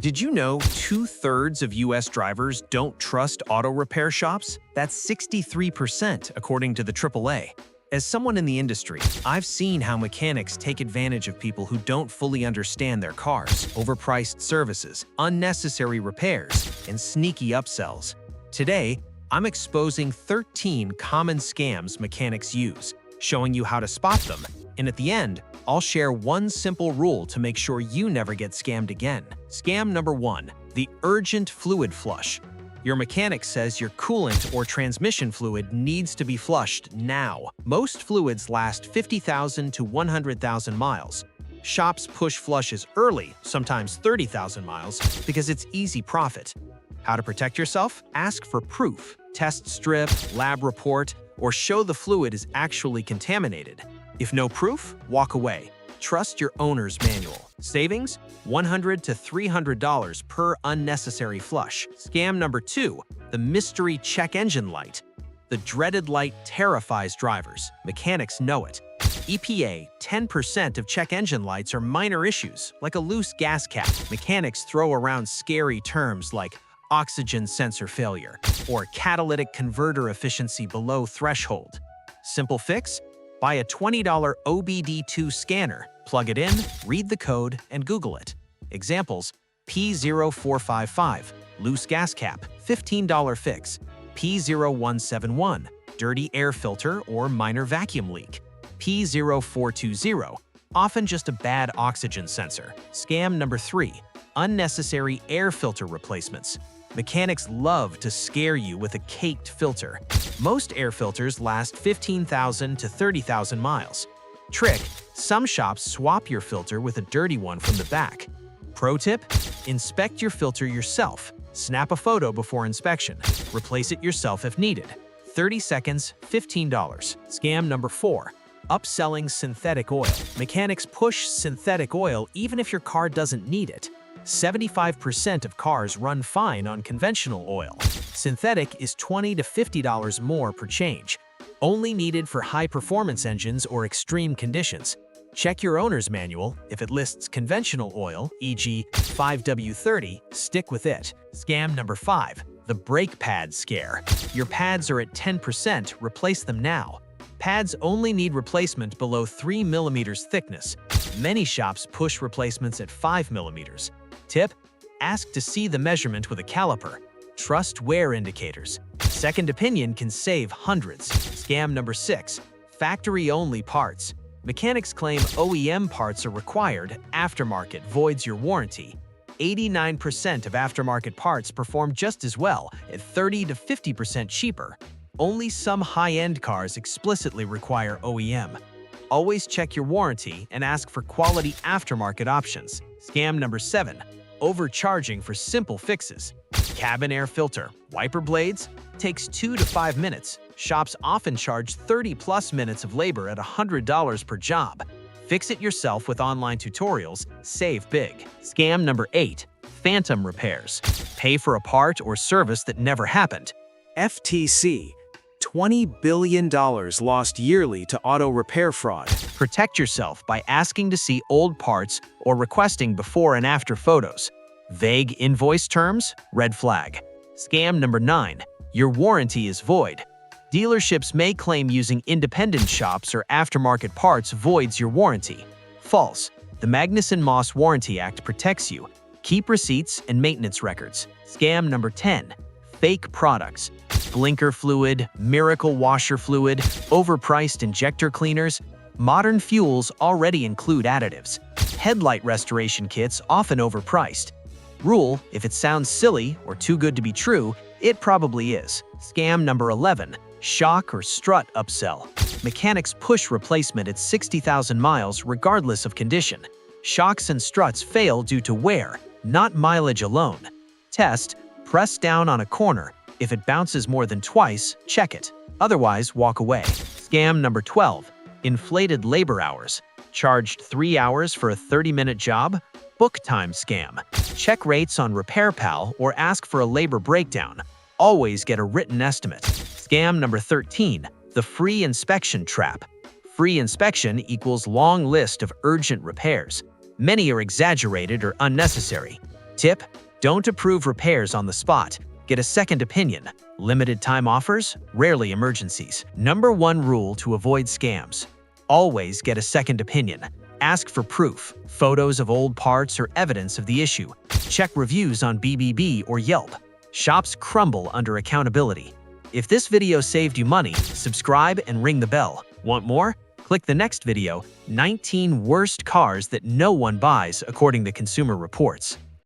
Did you know 2/3 of US drivers don't trust auto repair shops? That's 63% according to the AAA. As someone in the industry, I've seen how mechanics take advantage of people who don't fully understand their cars, overpriced services, unnecessary repairs, and sneaky upsells. Today, I'm exposing 13 common scams mechanics use, showing you how to spot them, and at the end, I'll share one simple rule to make sure you never get scammed again. Scam number 1, the urgent fluid flush. Your mechanic says your coolant or transmission fluid needs to be flushed now. Most fluids last 50,000 to 100,000 miles. Shops push flushes early, sometimes 30,000 miles, because it's easy profit. How to protect yourself? Ask for proof. Test strip, lab report, or show the fluid is actually contaminated. If no proof, walk away. Trust your owner's manual. Savings? $100 to $300 per unnecessary flush. Scam number 2, the mystery check engine light. The dreaded light terrifies drivers. Mechanics know it. EPA, 10% of check engine lights are minor issues, like a loose gas cap. Mechanics throw around scary terms like oxygen sensor failure or catalytic converter efficiency below threshold. Simple fix? Buy a $20 OBD2 scanner, plug it in, read the code, and Google it. Examples: P0455, loose gas cap, $15 fix. P0171, dirty air filter or minor vacuum leak. P0420, often just a bad oxygen sensor. Scam number 3, unnecessary air filter replacements. Mechanics love to scare you with a caked filter. Most air filters last 15,000 to 30,000 miles. Trick: some shops swap your filter with a dirty one from the back. Pro tip: inspect your filter yourself. Snap a photo before inspection. Replace it yourself if needed. 30 seconds, $15. Scam number 4, upselling synthetic oil. Mechanics push synthetic oil even if your car doesn't need it. 75% of cars run fine on conventional oil. Synthetic is $20 to $50 more per change, only needed for high-performance engines or extreme conditions. Check your owner's manual. If it lists conventional oil, e.g. 5W30, stick with it. Scam number 5, the brake pad scare. Your pads are at 10%, replace them now. Pads only need replacement below 3 millimeters thickness. Many shops push replacements at 5 millimeters. Tip: ask to see the measurement with a caliper. Trust wear indicators. Second opinion can save hundreds. Scam number 6, factory-only parts. Mechanics claim OEM parts are required, aftermarket voids your warranty. 89% of aftermarket parts perform just as well, at 30 to 50% cheaper. Only some high-end cars explicitly require OEM. Always check your warranty and ask for quality aftermarket options. Scam number 7, overcharging for simple fixes. Cabin air filter, wiper blades, takes 2 to 5 minutes. Shops often charge 30+ minutes of labor at $100 per job. Fix it yourself with online tutorials, save big. Scam number 8, phantom repairs. Pay for a part or service that never happened. FTC, $20 billion lost yearly to auto repair fraud. Protect yourself by asking to see old parts or requesting before and after photos. Vague invoice terms? Red flag. Scam number 9, your warranty is void. Dealerships may claim using independent shops or aftermarket parts voids your warranty. False. The Magnuson-Moss Warranty Act protects you. Keep receipts and maintenance records. Scam number 10, fake products. Blinker fluid, miracle washer fluid, overpriced injector cleaners. Modern fuels already include additives. Headlight restoration kits often overpriced. Rule: if it sounds silly or too good to be true, it probably is. Scam number 11, shock or strut upsell. Mechanics push replacement at 60,000 miles regardless of condition. Shocks and struts fail due to wear, not mileage alone. Test: press down on a corner. If it bounces more than twice, check it. Otherwise, walk away. Scam number 12, inflated labor hours. Charged 3 hours for a 30-minute job? Book time scam. Check rates on RepairPal or ask for a labor breakdown. Always get a written estimate. Scam number 13, the free inspection trap. Free inspection equals long list of urgent repairs. Many are exaggerated or unnecessary. Tip: don't approve repairs on the spot. Get a second opinion. Limited time offers, rarely emergencies. Number 1 rule to avoid scams: always get a second opinion. Ask for proof, photos of old parts or evidence of the issue. Check reviews on BBB or Yelp. Shops crumble under accountability. If this video saved you money, subscribe and ring the bell. Want more? Click the next video, 19 worst cars that no one buys according to Consumer Reports.